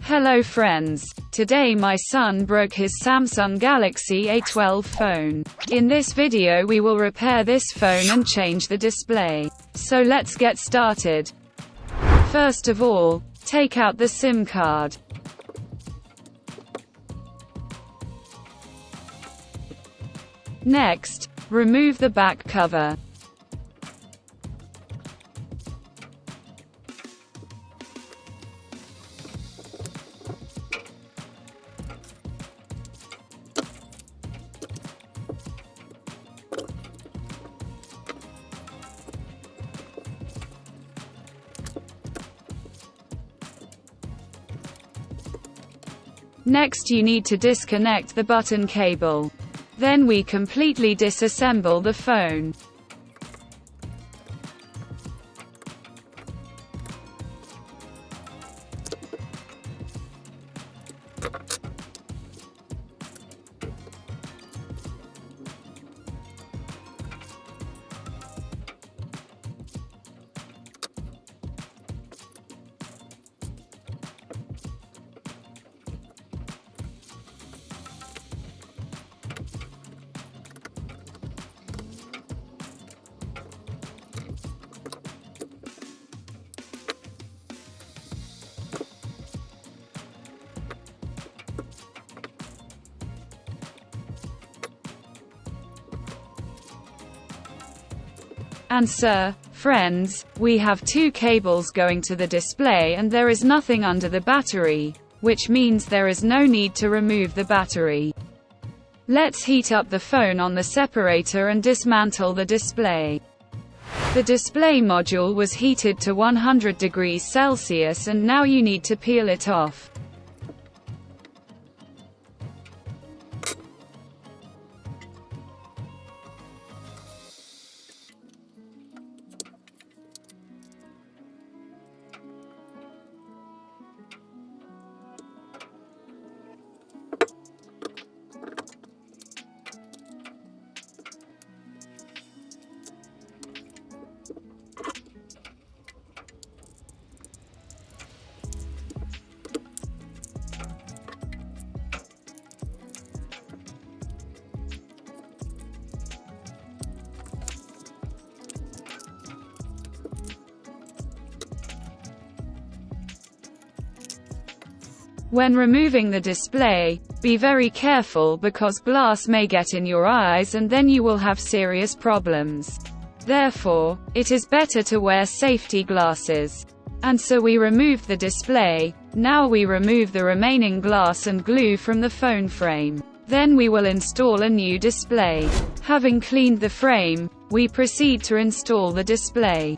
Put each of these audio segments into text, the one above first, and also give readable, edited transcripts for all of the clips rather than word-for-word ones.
Hello friends. Today my son broke his Samsung Galaxy A12 phone. In this video we will repair this phone and change the display. So let's get started. First of all, take out the SIM card. Next, remove the back cover. Next you need to disconnect the button cable. Then we completely disassemble the phone. And friends, we have two cables going to the display and there is nothing under the battery, which means there is no need to remove the battery. Let's heat up the phone on the separator and dismantle the display. The display module was heated to 100 degrees Celsius and now you need to peel it off. When removing the display, be very careful because glass may get in your eyes and then you will have serious problems. Therefore, it is better to wear safety glasses. And so we removed the display. Now we remove the remaining glass and glue from the phone frame. Then we will install a new display. Having cleaned the frame, we proceed to install the display.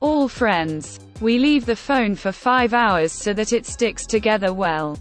All friends, we leave the phone for 5 hours so that it sticks together well.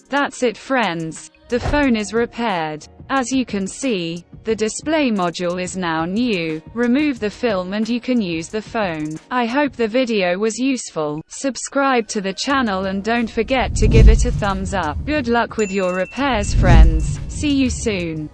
That's it friends. The phone is repaired. As you can see, the display module is now new. Remove the film and you can use the phone. I hope the video was useful. Subscribe to the channel and don't forget to give it a thumbs up. Good luck with your repairs friends. See you soon.